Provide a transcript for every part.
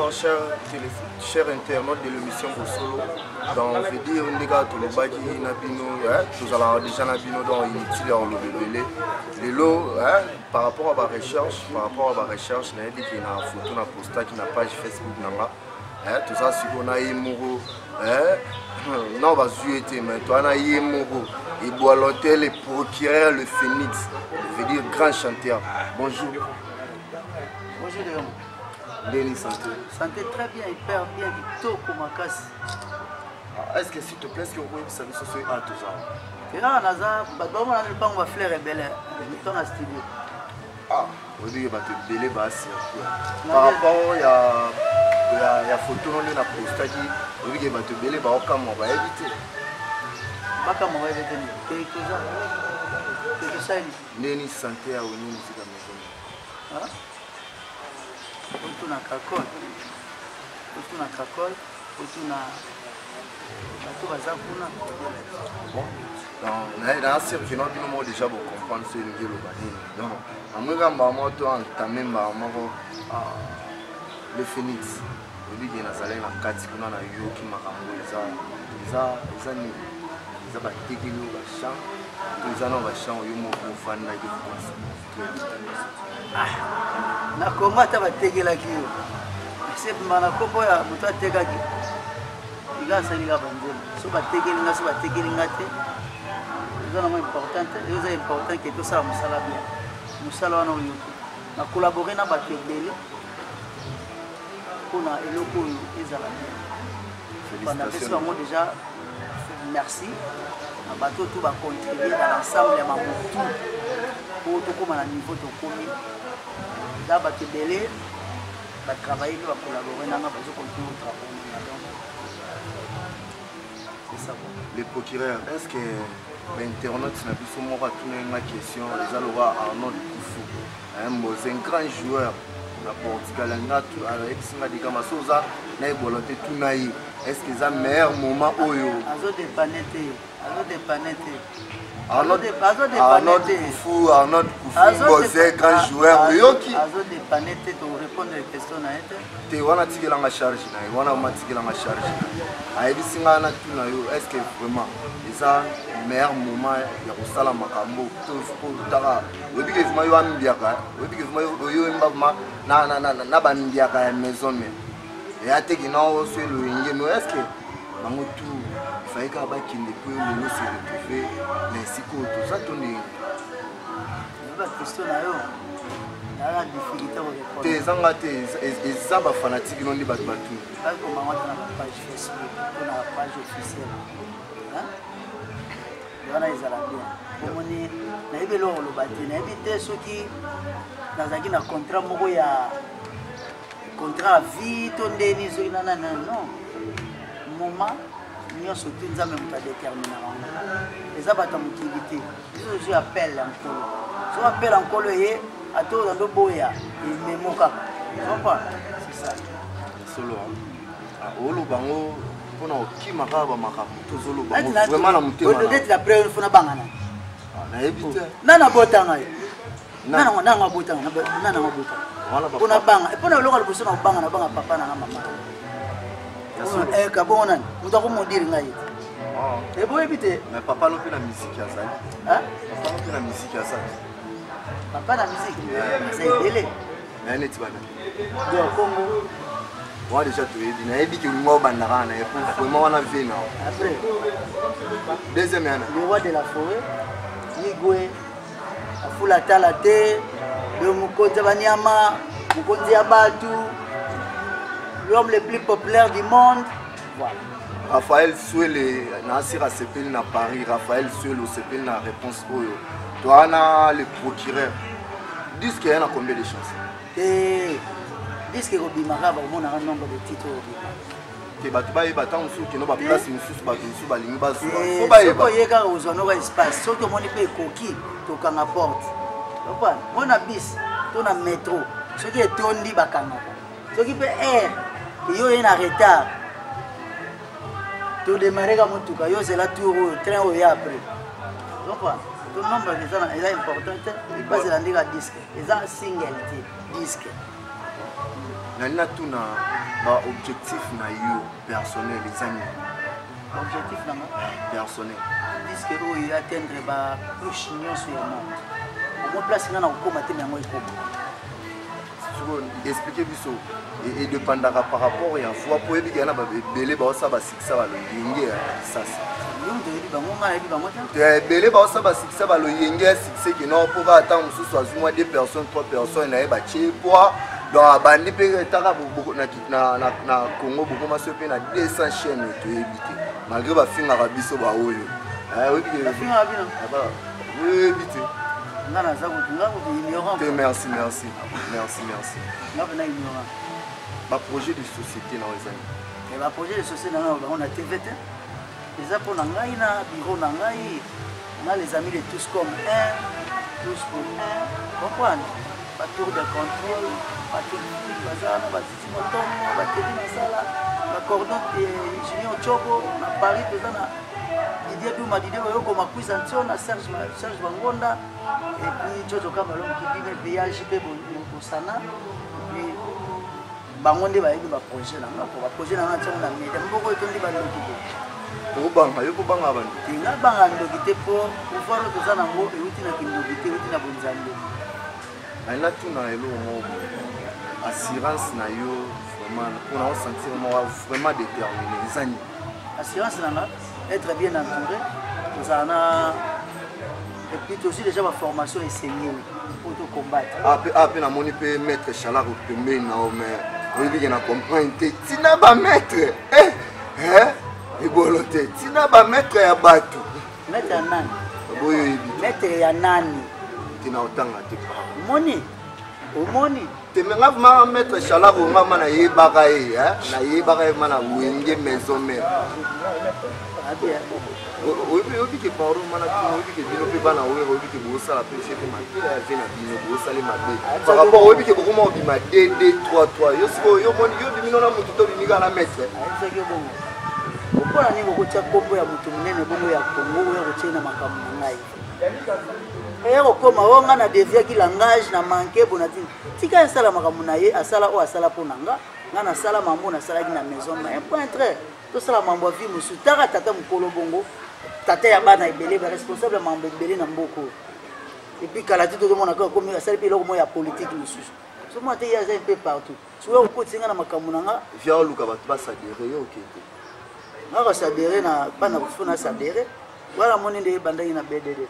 Bonsoir, chers internautes de l'émission Bosolo. Donc, on veut dire on est gars tout le bas qui n'abino, tout à déjà n'abino dans inutile en le lot, par rapport à ma recherche, n'a dit qu'il y a une photo, une posta, qui n'a page Facebook nanga, tout ça si on a émouro, non va zuéter, mais toi on a émouro, et boit l'hôtel et procureur le Phoenix, on veut dire grand chanteur. Bonjour. Bonjour Léon. Denis, santé. Santé très bien, hyper bien, Victor Komakas. Est-ce que s'il te plaît, est-ce que vous pouvez savoir ce que c'est à tout ça? Et là, on a pas fleur et belle, on a studio. Ah, vous dites que tu es belle, par rapport à la photo, on a posté qui, vous dites que tu es belle, on va éviter. On va éviter. C'est ça. Denis, santé à Ouni, musique à maison. Autour na kakol, autour na bateau bazakuna. Bon, dans un circuit, nous déjà pour comprendre ce que nous avons. Donc, à moi, je vais entamer le Phoenix. Je dis qu'il y a un salon à 4 qui a eu qui m'a ramené ça. Ils ont battu qui nous va chanter. Ils ont va chanter. Ils ont fan là na Congo tabategelaki yo c'est mana kombo ya mutu atekaki igasalika banzela so bategelinga so bategelinga te eza na importante eza important que tosala mosala bien mosala wana oyo na collaborer na bato ebele mpona eloko oyo ezala bien bandapesi bango déjà merci na bato to bacontribuer dans l'ensemble ya mamotu po tokóma na niveau tokomi là bato ebele batravaille mpe bacollaborer nanga bazocontinue travail. C'est ça. Le procureur, est-ce que l'internaute n'a plus souvent retourné une question? Les Alora Arnaud Koufou, un grand joueur. La Portugal, est-ce que c'est un meilleur moment? Azo dépanete. Arnaud Koufou, grand joueur. Azo dépanete pour répondre aux questions. Tu as tiré la charge. Est-ce que vraiment c'est un meilleur moment? Il y a aussi la macambo. Et à tes gens aussi le ingénieur, est-ce que dans tout il fallait qu'à bas qu'il ne peut le se retrouver les psychos tout ça tourne. La question là yo, la difficulté au répondre. Tes engatés et ça va fanatique non débat tout. Pas comme on a la page Facebook, on a la page officielle. Hein? Voilà ils allaient bien. Comme on est, na ibelo lo bati, na ibité ceux qui dans un contrat moko ya contrat vie ton Denis non moment nous sommes tous même pas déterminés les abattements motivité je appelle encore et à tout dans le boya et memoka c'est ça solo olo bango pona ki makaba makabu to solo bango vraiment na mutema peut-être la première fois na bangana na ebite nana botanga nana botanga pona banga pona loka liboso na banga na banga papa na mama kabona muta ko modiri ngai boy éviter mais papa non plus la musique à ça hein papa non plus la musique à ça papa la musique c'est belé mais net bana do Congo moi déjà tu es na ebi ki mo bandara na pour vraiment on a vu non après deuxième année le roi de la forêt Igwe afula talate le mukonzi banyama mukonzi ya batu l'homme le plus populaire du monde. Voilà. Raphaël Souel Nassir a sepelé à Paris. Raphaël Souel a sepelé la réponse Oyo. Toi, on a le procureur. Dis qu'il y a combien de chances? Dis que Robimara va avoir un nombre de titres. Tu vas te battre qui n'ont pas place, une sous la ligne basse. Il faut que vous ayez espace. Sauf que mon épée coquille, tu as une porte. On a bis, on a métro. Ce qui est tondi, ce qui peut air. Yo est en retard. Tu démarrer comme tout cas, yo c'est la tour train au après. Donc tout nombre de ça est important, pas c'est la disque. Ils ont single disque. nalina tuna ba objectif na yo personnel les amis objectif na personnel disque oyo atteindre ba cloche nyonso ya monde au place nga na kokoma te yango ekoma expliquer biso et dépendra par rapport à fois pour éviter na ba belé ba ça ba siksa ba loyenge ça belé ba ça ba siksa ba loyenge sikse ki non pour attendre mususu azuma 2 personnes 3 personnes na ba che poids donc bandi pe taka beaucoup na Congo beaucoup ma se pe na 200 chaînes to éviter malgré ba finga ba biso ba oyo oui ba finga bino oui éviter merci. Ma projet de société dans les années. Ma projet de société on a TVT. Les apôtres n'angai na bureau n'angai. On a les amis de tous comme un, tous pour un. Comprendre? Pas tour de contrôle, pas technique, bazar, pas système autonome, pas technique sala, pas cordon de Junior Chobo, na Paris pesana. Didier Douma Didier Oyoko Makuis Antion, Serge Bangonda, et puis Jojo Kamalon qui dit le VIH pour Sana, et puis Bangonde va aider ma projet là, pour ma projet là, on a mis des mots qui ont dit Bangoki. Pour Banga, il faut Banga Banga. Il y a Banga Ndogité pour voir le Tozana Mo et Outina Kindogité, Outina Bonzando. Il y a tout dans le assurance na yo vraiment pour nous sentir vraiment déterminé les années. Assurance là. Être bien entouré, nous avons et puis aussi déjà ma formation enseignée pour te combattre. Après na moni peut mettre chaleur au premier na mais oui bien na comprendre tina ba mettre et boloté tina ba mettre ya batu mettre ya nani boyo yibi mettre ya nani tina otanga te moni omoni te menga ma mettre chaleur au mama na yebaka na yebaka mana wenge maison mère. Oui, que par rapport au que beaucoup m'ont dit ma D 3 3 yo siko yo moni yo dimino na mutu to liniga na mettre pourquoi ni beaucoup tia kombo ya mutu munene bongo ya Congo ya kochena makambo ngai ero koma wonga na devia ki langage na manquer bonati tika sala makambo na ye asala o asala ponanga ngana sala mambo na sala ki na maison mais point très tout ça mambo vie musu taka tata mukolo bongo tata ya bana ebele ba responsable mambo ebele na mboko et puis kala tout le monde a comme ça puis là ya politique musu so moi te ya un peu partout tu vois ko tsinga na makambo nanga via luka ba s'adhérer OK na ba s'adhérer na bana kufuna s'adhérer wala moni nde banda ina BDD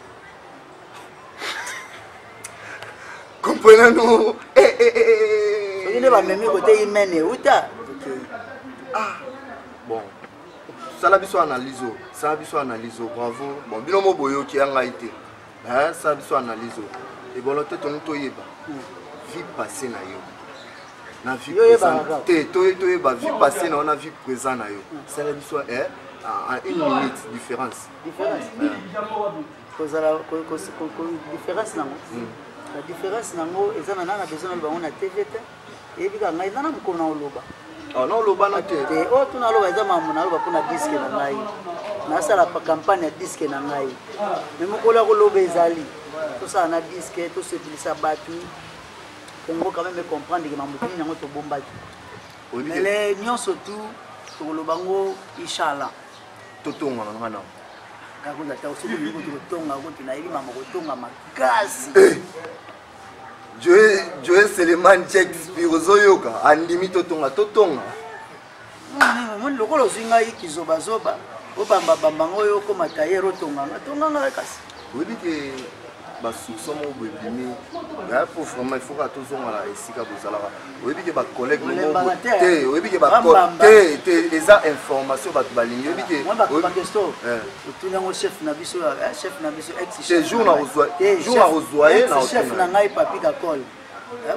comprenez-nous ne va même côté imene uta bon ça la biso analyse bravo bon binomo boyo ki anga été ça biso analyse et bon l'autre ton to yeba vie passée na yo na vie présente te ba vie passée na on a vie présent na yo ça la biso en 1 minute différence cause la différence na la différence nango ezana na besoin na bango na TVT et puis ngai na mukona oloba non loba na te o tuna loba eza mamu na loba pona disque na ngai na sala pa campagne ya disque na ngai mais mukola ko loba ezali tout ça na disque tout ce qui ça batu Congo quand même comprendre que mamu kini nango to bombaki mais les nyonso tout to lobango inshallah totonga ngana kakunda ta usiku ni kutonga kuti na ili mama kutonga makasi Joe Seleman check Spirozoyoka andimi totonga mon lokolo zinga ikizoba zoba obamba bamba ngoyo ko matayero tonga nga kasi oui que ba soupçon mo bebimi ya pour vraiment il faut que tous on la esika bozala oui que ba collègue mo te oui que ba te les informations ba balingi oui que moi ba question tout le chef na biso ex chef jour na rozoyer na chef na ngai papi ka call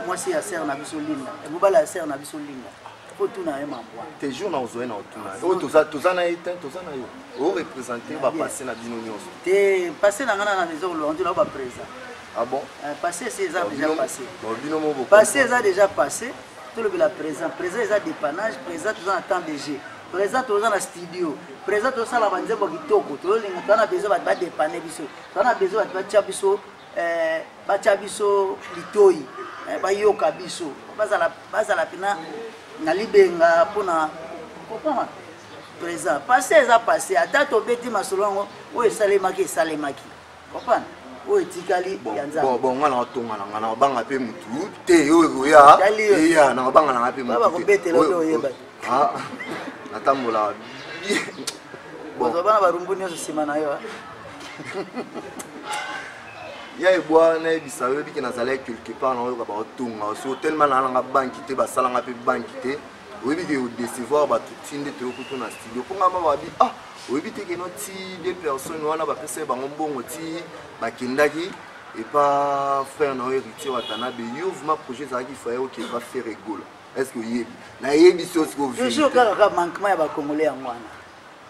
moi c'est à serre na biso linda et mobala serre na biso linda faut tout na mambo te jour na rozoyer na otuna o toza na éteint toza na yo o représenter ba passer na bino nyonso te passer na ngana na maison lo on ba présent ah bon passé c'est ça déjà passé bon bino mo beaucoup passé ça déjà passé tout le bila présent ça dépannage présent tout en temps de jeu présent tout dans studio présent tout ça la banzembo kitoko tout le monde a besoin ba dépanner biso on a besoin ba tia biso litoi bayoka biso bazala pina na libenga mpona comprendre présent passé eza passé ata tobeti masolo yango oyo esalemaki comprendre oyo etikali ya nzambe bon nga na tonga na nga na banga pe mutu te oyo koya eya na banga na pe mutu baba kobetela oyo oyeba natambola bon bana barumbu nyonso nsima na yo ya ebwa nayebisa yo ebiki nazali quelque part na oyoka baotonga so tellement nalanga banki te basalanga mpe banki te oyebiki odecevoir bato ti nde toyokutu na studio mpo ngama babi oyebi te keno ti 2 personnes wana bapesa bango mbongo ti bakendaki epa frère na yo héritier watanabe yo vima projet ezalaki faye oke epa faire egola est ce que oyebi nayebi so toujours kaka manquement ya bakongolais yango wana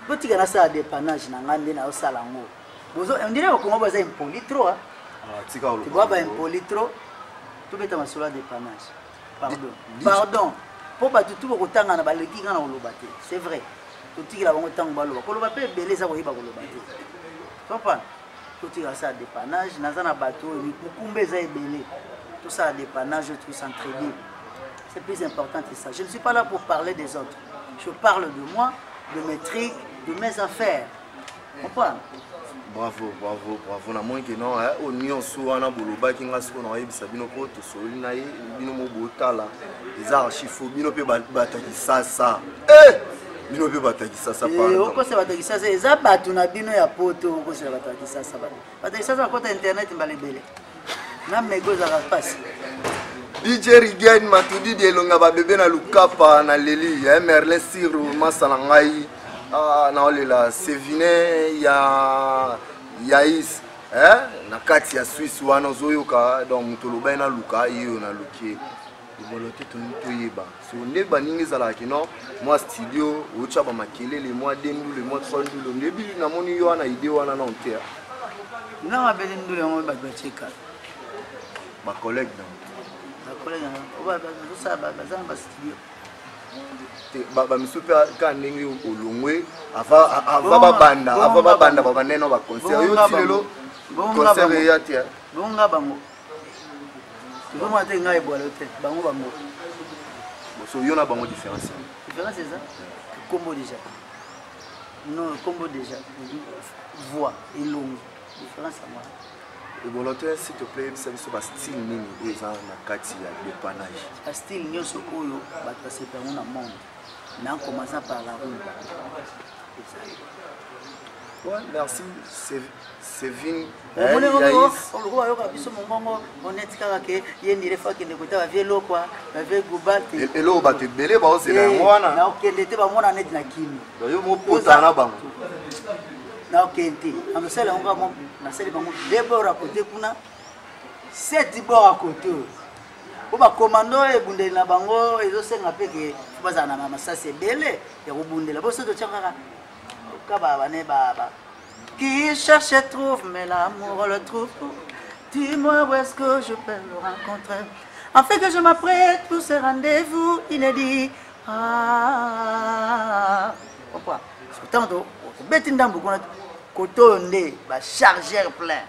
botika nasala dépannage na ngai nde nayosala yango ondire bakongo baza impoli trop tiboa baimpoli trop tobeta masolo ya dépannage pardon mpo bato tu bakotanga na baleki nga na koloba te c'est vrai totikela bango ntango baloba koloba mpe ebele eza koyeba koloba te comprendre totikela sala dépannage naza na bato oyo mokumba eza ebele tosala dépannage tout s'entraider c'est plus important que ça. Je ne suis pas là pour parler des autres, je parle de moi, de mes trucs, de mes affaires. Comprends? Bravo na moins que non au nyonso wana boloba ki nga siko na yebisa bino ko to soli na ye bino mo botala les archives bino pe bataki sasa bino pe bataki sasa pardon oko se bataki sasa eza batu na bino ya poto oko se bataki sasa bataki sasa kota internet mbalebele na mego za passe DJ Rigen matudi de longa ba bébé na lukapa na leli Merlin Siro masala ngai na olela Sevine ya Yaïs na kati ya Suisse wana zoyoka donc mutoloba na luka iyo na lukie ibolote tunitoyeba so ne baningi zala kino moi studio ocha ba makelele moi dendu le moi tsandulo ndebi na moni yo na idée wana na ontea na mabele ndule mo ba cheka ba collègue collègue oba ça bazana ba studio ba misupe ka ndenge olongwe ava babanda baba neno ba concert yo tilelo concert ya tia bonga bango ngoma te ngai boalo te bango bango so yo na bango différence c'est ça combo déjà non combo déjà voix et longue différence à moi. Et volontaire, s'il te plaît, c'est un style nini ils ont na kati ya dépannage. Un style nyonso oyo ba passer par mon monde. Mais en commençant par la rue. Ouais, merci. C'est Vin. On le yoka biso mongongo honnête kaka ke yendire fa ke ndekota ba vielo kwa ba ve gubati. Et lo ba te belé ba osela ngwana. Na okende te ba mona net na kimi. Yo mo pota na bango. Na okende. Ando sala ngo mo na sala bango debora à côté kuna 7 bord à côté. Ko ba commando e bundeli na bango ezo senga pe ke baza na mama ça c'est belé ya ko bundela bo so to tshaka ka ba bane baba. Qui cherche et trouve, mais l'amour le trouve. Dis-moi où est-ce que je peux le rencontrer, afin que je m'apprête pour ce rendez-vous inédit. Pourquoi? Surtout, bête ndambu qu'on a cotonné, bah chargeur plein.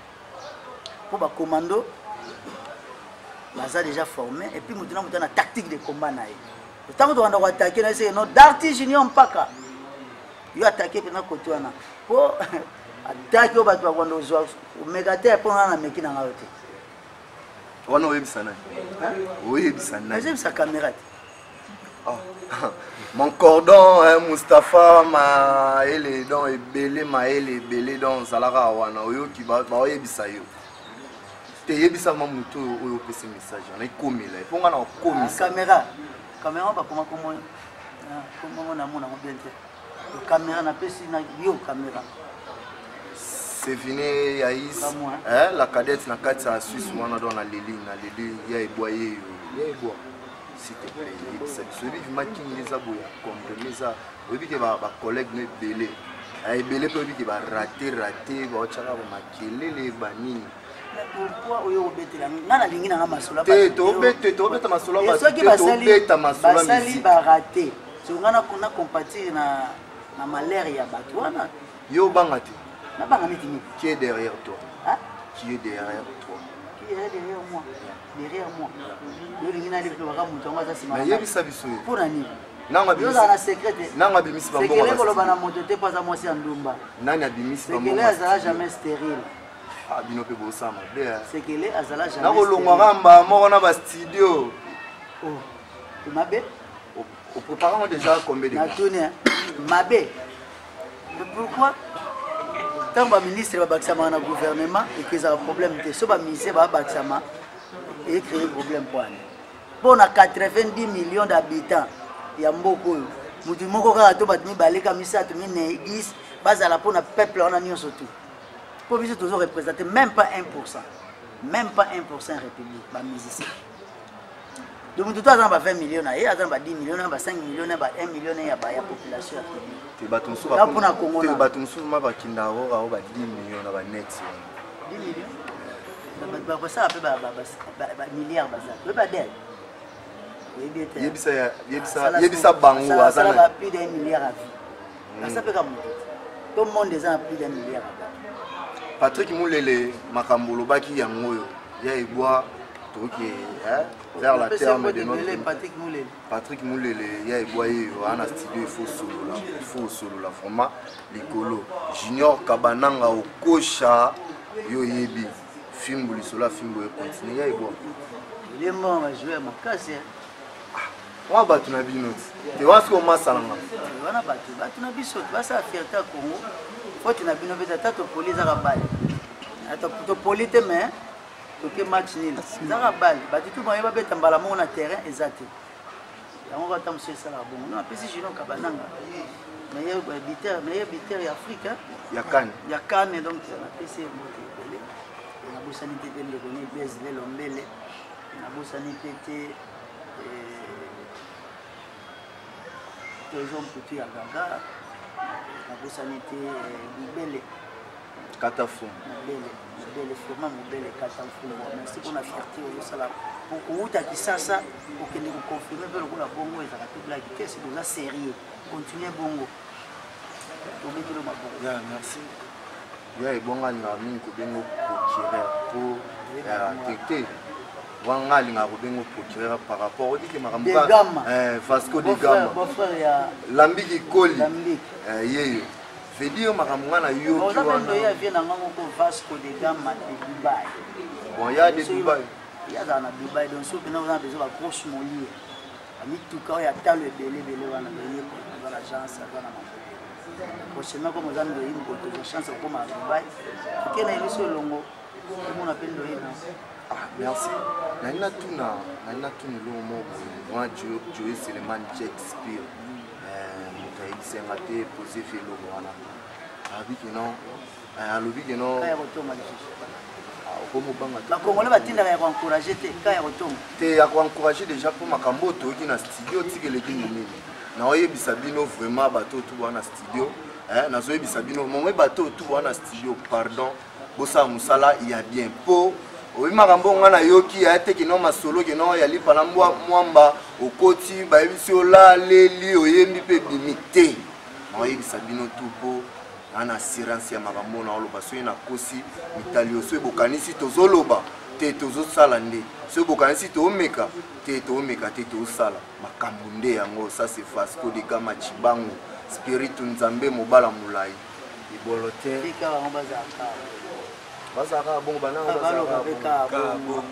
Pour bah commando, bah ça déjà formé. Et puis maintenant, on a tactique de combat naï. Le temps où on doit attaquer, c'est notre d'artiste junior paka. Il a attaqué pendant cotonna. Pour attaquer au bateau quand on joue au mégateur pour on a meki na ngaote. On a eu ça na. Oui, ça na. J'aime sa caméra. Mon cordon, Mustapha, ma ele don ebele ma ele belé don salara wana oyo ki ba oyebisa yo. Te yebisa ma mutu oyo pese message na ikomela. Ponga na komisa. Caméra ba comment comment na mona bien te. Caméra na pesi na yo caméra. C'est venu Yaïs, la cadette na kati ya Suisse wana don na leli ya eboye yo. Ya eboye. S'il te plaît, c'est celui qui m'a dit que les abouya comprenez ça. Oui que ba collègue ne belé. Ay belé peut dire que ba raté ba chaka ba makele les banini. Pourquoi oyo obetela ngana lingi na masolo ba. To beta masolo ba. To beta masolo ba. Basali ba raté. So ngana kuna compatir na malaria bato wana. Yo bangati. Na bangani tini. Qui est derrière toi? Hein? Qui est derrière toi? derrière moi. Derrière moi. Mais il y a ça biso. Pour nani? Non, ma biso na secret. Non, ma bimis ba bon. C'est que le bana moto te pas à moi si andumba. Nani abimis ba bon. C'est que les azala jamais stérile. Ah, bino pe bosama. C'est que les azala jamais. Na ko longwa ngamba mo na ba studio. Oh. Tu m'appelles? Au préparant déjà combien de temps? Mabé. Pourquoi? Tant que le ministre va baxama dans le gouvernement et que ça a un problème, si le ministre va baxama et créer un problème pour nous. Bon, on a 90 millions d'habitants. Il y a beaucoup. Nous disons que nous avons balika misa tu mine 10 bazala pour notre peuple on a nion surtout. Pour nous toujours représenter même pas 1%. Même pas 1% république ba musicien. Donc tout à l'heure on va 20 millions et on va 10 millions, on va 5 millions, on va 1 million et la population. Tu vas ton sou va tu vas ton sou ma va kindaro va 10 millions on va net. 10 millions. Ba ça peut ba milliards bazala. Ba d'elle. Yebisa bango ça va plus d'un milliard à vie. Ça peut comme tout le monde est à plus d'un milliard. Patrick Moulele Makambolo baki yango yo ya eboa toki vers la terme de notre Patrick Moulele ya eboa yo ana studio il faut solo la format likolo Junior Kabananga okosha yo yebi film bulisola film boye continue ya eboa il est mort à jouer ma casse. On va battre bino. Tu vois ce qu'on m'a salama. On va battre na biso, tu vas ça fierté Congo. Faut tu na bino beta to police à balle. To police mais to match nil. Za balle, ba tout ba ba beta mbala mo na terrain exact. On va tam c'est ça là bon. Non, après si Junior Kabananga. Meilleur buteur Afrique. Ya kan. Ya kan donc na PC moté. Na bosani tete le connaît Blaise Lombele. Na bosani tete les hommes petits à Gaga, la bossanité Moubele. Katafou. Moubele, vraiment Moubele, Katafou. Merci pour la fierté au Salam. Pour que vous ça, pour que nous confirmions que la bongo est à la toute la vitesse, c'est déjà sérieux. Continuez bongo. Merci. Il y a des bons amis qui ont pour détecter. Wanga linga rubengo procureur par rapport au dit que makambuka Vasco de Gama Lambiki Koli yeyo veut dire makambuka na yo on a même doya vient na ngango ko Vasco de Gama de Dubaï bon il y a de Dubaï il y a dans Dubaï donc ceux qui n'ont pas besoin de grosse molière ami tout cas il y a tant le belé wana belé pour l'agence wana prochainement comme on a une chance comme à Dubaï qui na émission longo on appelle doya. Ah, merci. Nana tuna lo mo moi Joe Seleman Shakespeare mutai sengate poser felo wana abi kino alobi kino kaya rotoma comme banga ba congolais batinda ya encourager te kaya rotoma te ya encourager déjà pour makambo to ki na studio tikele kinini na oyebisa bino vraiment bato tout wana studio na zoyebisa bino mo bato tout wana studio pardon bosa musala il y a bien po oui, makambo ngana yoki ya teki no masolo ke no ya lipa na mwamba okoti ba yebisi ola leli oyembi pe bimite na yebisa bino tupo ana assurance ya makambo na oloba so na kosi mitali oso bokanisi tozoloba te tozosala nde so bokanisi to omeka te tozosala makambo nde yango ça c'est Vasco de Gama Chibango spiritu nzambe mobala mulai ibolote fika ba ngobazaka bazaka bongo bananga bazaka bongo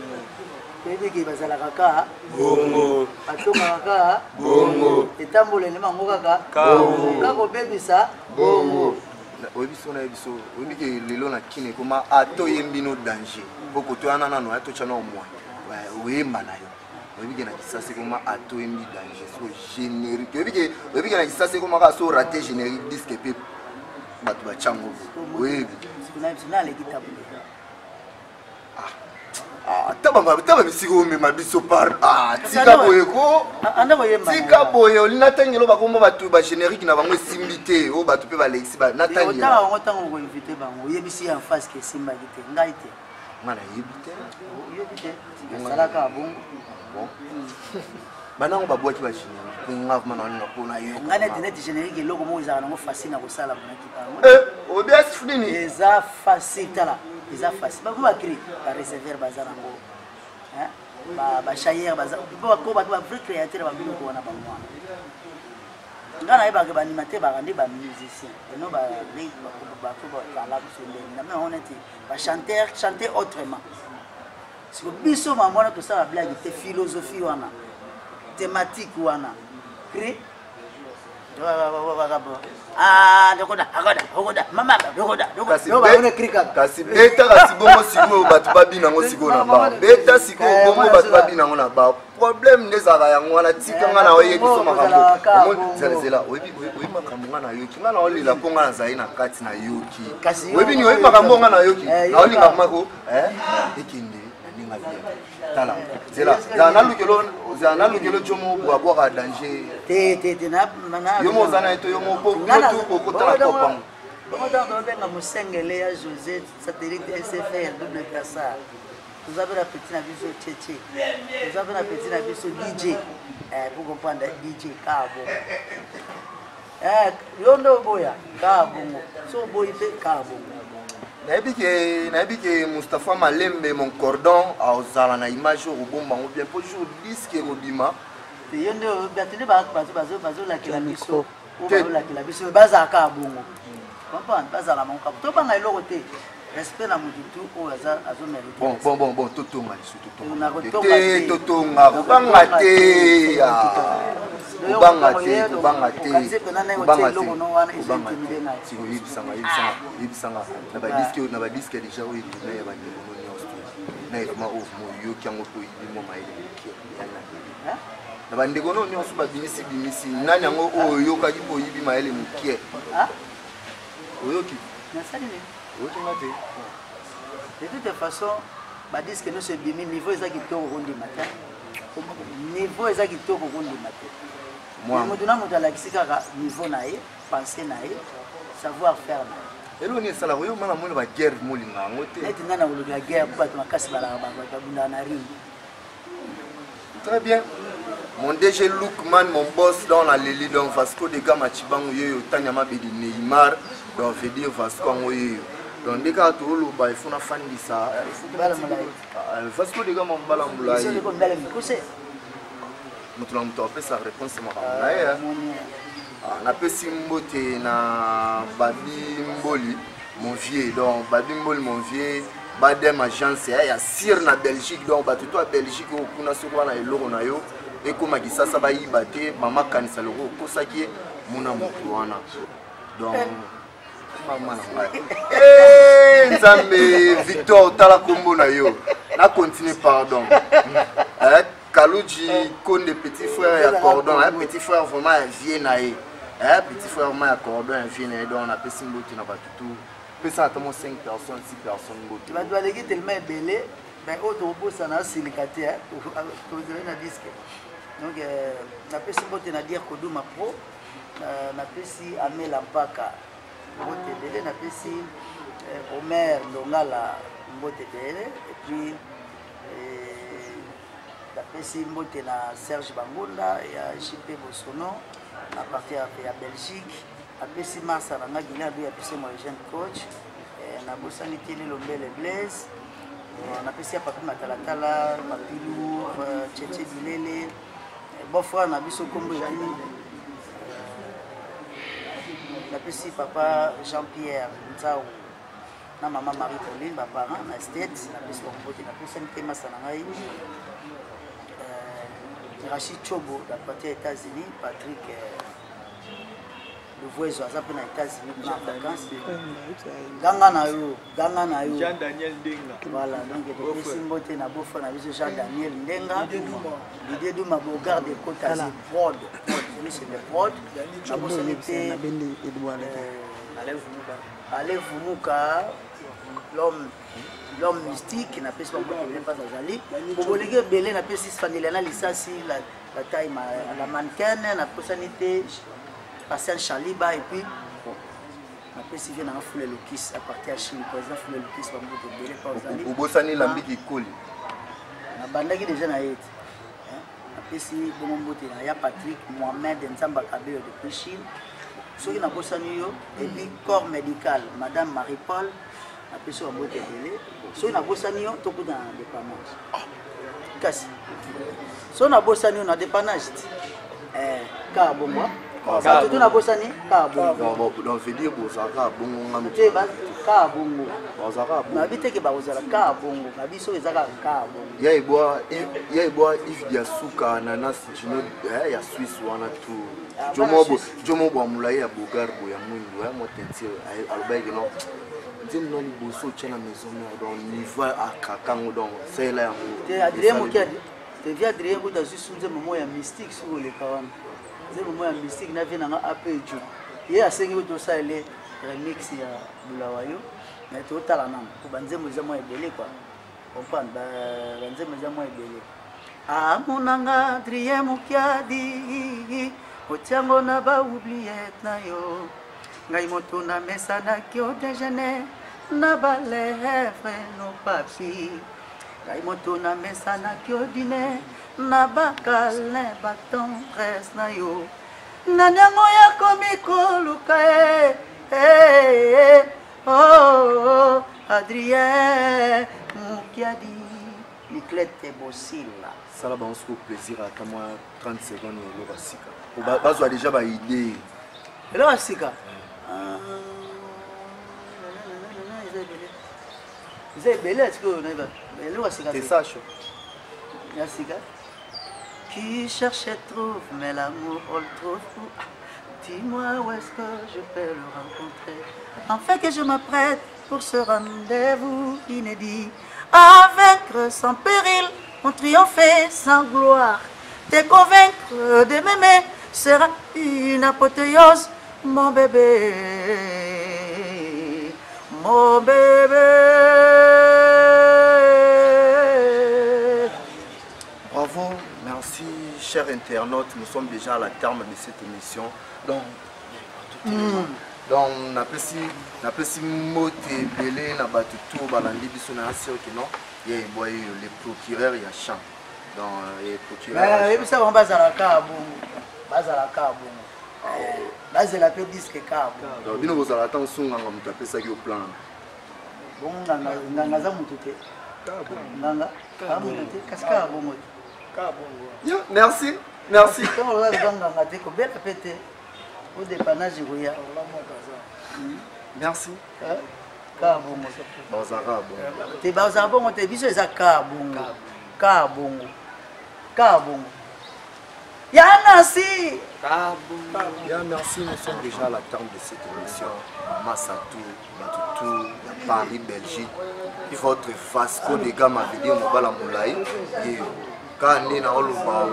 tebiki bazalaka ka bongo atonga ka bongo etambole ne mango kaka bongo kako bebisa bongo oyebiso na yebiso oyebiki lelo na kine koma ato yembino danger poko to yana nano ato chana omwa oyemba na yo oyebiki na kisase koma ato yembi danger so générique oyebiki na kisase koma ka so raté générique disque pe bato bachango oyebi taba misiko mema biso par tika boye ko tika boye olina tangelo bakomba bato ba générique na bango simbité o bato pe ba lexi ba natangelo otanga ngotango ko inviter bango yebisi en face ke simba kite ngai te ngana yebite salaka bongo bon banango babwaki ba générique pour ngave mana pona yo ngana internet générique loko mo izaka nango facile na kosala bona kipa obias fini eza facile tala ils ont facile ba ba créer ba réservoir bazana ngo hein ba chayer bazana ba ko ba vrai créateur ba bino ko wana ba mwana ngana yeba ke ba animateur ba rendre ba musicien et non ba la na mais on était ba chanter autrement si ko biso mamona to ça blague te philosophie wana thématique wana créer ah dokoda mama dokoda kasi beta kasi bongo siko batu babina ngo siko na ba beta siko bongo batu babina ngo na ba problème nezaka yango wana tikanga na oye biso makambo mo zelezela oyebi makambo ngana yoki ngana olila ponga na zai na kati na yoki oyebi ni oyebi makambo ngana yoki na olinga mako ekinde ninga bien tala zela za na lukelo jomo boa danger te na yomo zana eto yomo ko kotala kopang bongo dans benga musengele ya José satellite SFR double casa vous avez la petite na biso tchétché vous avez la petite na biso DJ pour comprendre DJ Kabo yondo boya Kabo so boy pe Kabo nayebi ke Moustapha Malembe mon cordon azala na image au bomba ou bien pour jour disque rodima yondo batene bazo la kila biso o la kila biso baza ka bongo papa baza la monka to banga iloko te respect na mututu o azo mérite bon totonga totonga kubanga te ibisanga na ba disque déjà oui na ba niveau nyonso na irma of mo yo kyango to ibimo maile na ba ndeko no nyonso ba bimisi nani yango oyo kaki po yibi maile mukie oyo ki na sali de toute façon ba disque no se bimi niveau ezaki to rondi matin niveau ezaki to rondi matin moi mo dona mo dala kisika niveau na ye penser na ye savoir faire na elo ni sala oyo mana mo ba guerre mo linga ngote net ngana wo la guerre pour battre makasi bala ba bunda na ring très bien mon DG Lookman mon boss dans la Lili donc Vasco de Gama Chibango yo tanyama be di Neymar donc veut dire Vasco ngoyo donc dès que tu lo ba ifuna fandi sa Vasco de Gama mbala mbulai c'est comme belle mukose mutu na mutu apesa réponse makamba ya na pesi mbote na Babi Mboli mon vieux donc Babi Mboli mon vieux badem agence ya sir na Belgique donc batuto à Belgique kuna soko na eloko na yo et comme kisasa ba yibate mama kanisa loko kosaki muna mutu wana donc mama na nzambe Victor tala kombo na yo na continue pardon Kalouji Konde petit frère ya cordon petit frère vraiment vieux na ye petit frère vraiment ya cordon vieux na ye donc on a pesi mbote na batutu pesa atamo 5 personnes 6 personnes mbote tu vas doit léguer tellement belé ben autre bossa na silikate to na disque donc na pesi mbote na dire Koduma Pro na pesi Amela Mpaka mbote belé na pesi Omer Longala mbote belé et puis la pesi mbote na Serge Bangonda ya JP Bosono à partir ya Belgique a pesi Massa na ngagina do ya pesi mo jeune coach na bosani tele lombele Blaise na pesi papa matalatala papilu Tchétché Bilele bon frère na biso kombo ya na pesi papa Jean-Pierre Nzao na maman Marie-Pauline ba parents na state na pesi mbote na pesi ntema sana ngai Rachid Chobo d'après les États-Unis, Patrick le voisin à les États-Unis en vacances. Ganga na yo. Jean Daniel Ndenga. Voilà, donc il y a des na beau frère Jean Daniel Ndenga. L'idée de ma beau garde des côtes à prod. C'est le prod. La bosse était Allez Vumuka, l'homme mystique n'a pas ce qu'on pas Azali. Pour voler belé n'a pas si Fanelana Lissasi la taille la mannequin n'a pas sanité passer Chaliba et puis n'a pas si vient dans foule le kiss à partir à Chine président foule le kiss va me belé pas Azali. Au Bosani Lambiki Koli. Na bandaki déjà na yet. N'a pas si bon mbote na ya Patrick Mohamed Nzamba Kabeo depuis Chine. Ceux qui n'a pas Bosani yo et puis corps médical madame Marie-Paul apesi wa bote belé so na bosani yo to kuta na dépannage kasi so na bosani yo na dépannage ka bongo ça tout na bosani ka bongo donc veut dire bozaka bongo ngam te ba ka bongo bozaka na biteke ba ozala ka bongo na biso ezaka ka bongo ya eboa if dia suka ananas chino ya Suisse wana tout jomo bo mulai ya bogarbo ya mwindu ya motentie alobaki non ndim no liboso tchana maison mais donc niveau akakango donc c'est là te Adrien Mokiadi te via Adrien ko ta juste nzembo moya mystique sur le kawana nzembo moya mystique na vina nga apeju ye asengi ko to sale remix ya Bulawayo mais to tala nam ko banzembo za moya belé quoi comprendre ba banzembo za moya belé amonanga Adrien Mokiadi otiango na ba oubliette na yo ngai moto na mesa na kio déjeuner na ba lèvre no papi ngai moto na mesa na kio dîner na ba câlin ba tendresse na yo na nyango ya komi koluka oh Adrien Mokiadi Niclette Bosila ça là on se fait plaisir à comme 30 secondes au basika bazwa déjà ba idée elo basika c'est belé est-ce que on est elo basika c'est ça chaud basika qui cherche et trouve mais l'amour on le trouve où dis-moi où est-ce que je peux le rencontrer enfin que je m'apprête pour ce rendez-vous inédit à vaincre sans péril on triompher sans gloire te convaincre de m'aimer sera une apothéose mon bébé mon bébé. Bravo, merci chers internautes, nous sommes déjà à la terme de cette émission donc on appelle si mote belé na batu tout balandi biso na asio que non il y a le procureur il y a champ donc et procureur mais ça on base à la cabo base la pe disque cabo donc bino vous allez attendre son ngam mutu apesa ki au plan bon nganga za mutu te nganga amutu te kaska bongo yo merci quand on va nganga te ko bela pete au dépannage goya merci kabongo bazara te bazara bongo te biso eza kabongo Yanasi merci, nous sommes déjà à la terme de cette émission. Massatou, Batutou, Paris, Belgique. Votre Vasco de Gama vidéo Mobala Moulaï. Quand on est dans le bas,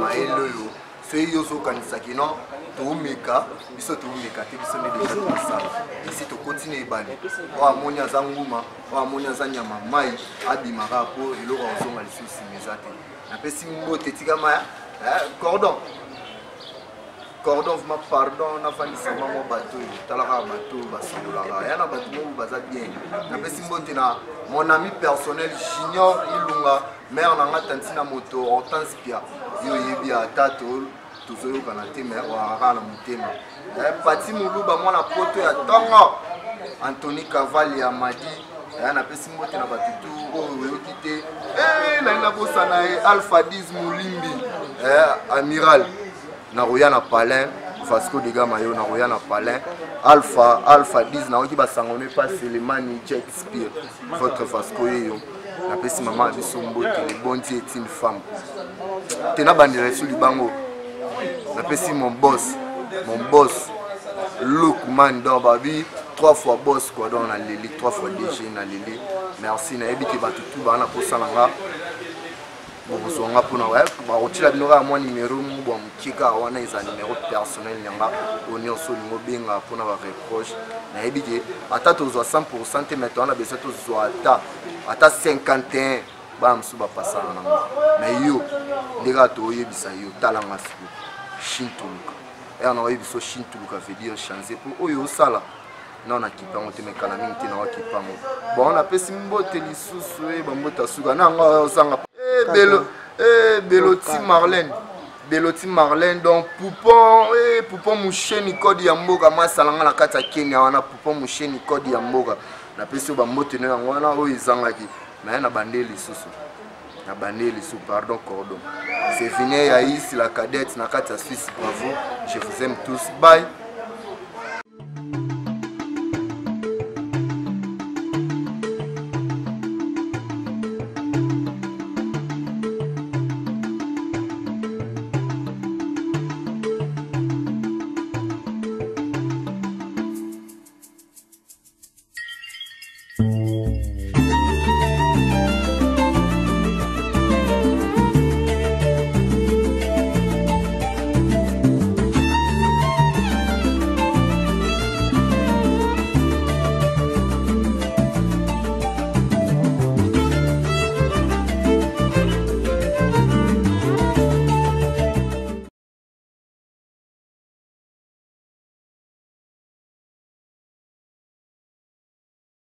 c'est Yoso Kanisakino, Toumeka, Biso Toumeka, Biso déjà dans la salle. Ici, tu continues à aller. Amonia Zangouma, Amonia Zanyama, Maï, Abimara, et Laurent Zonga, les sous Simezate. Après, si vous avez cordon vous pardon na fandisa mamo bateau talaka bateau basololaka yana bateau mo baza bien na pesi mbote na mon ami personnel Junior Ilunga mère nanga tantina moto Hortense Pia yo yebi atato tozoyo kana te mère wa kana mutema pati muluba mwana poto ya tongo Anthony Cavalli Amadi yana pesi mbote na batutu oyo kite na bosana Alpha 10 Mulimbi amiral Naroya na Palin, Vasco de Gama yo Naroya na Palin, Alpha 10 na oki basangone pas Selemani Shakespeare, votre Vasco yo. Na pesi maman biso mbote le bon Dieu est une femme. Tena bandere sur libango. Na pesi mon boss, Lookman dans babi, 3 fois boss quoi dans la Lili, 3 fois DG na Lili. Merci na ebiki batutu bana posalanga. Bon, pour nous, on a un numéro kika wana eza numéro personnel nyanga on so lingo benga pour na reproche na ebiki ata tozwa 100% te maintenant on a besoin tozwa ata 51 ba msuba pasana na mais yo ndeka to yebisa yo talanga siku shintuluka on a yebiso shintuluka veut dire changer pour oyo sala non na kipango te mekana mingi te na wa kipango bon on a pesi mbote lisusu e bambota suka na nga osanga Beloti Marlène donc Poupon Moucheni Kodi Yamboga ma salanga na kata Kenya wana Poupon Moucheni Kodi Yamboga napesi ba mbote na yango wana oyo izangaki mais na bandeli lisusu na bandeli sous pardon cordon c'est fini ya ici la cadette na kati ya Suisse bravo je vous aime tous bye.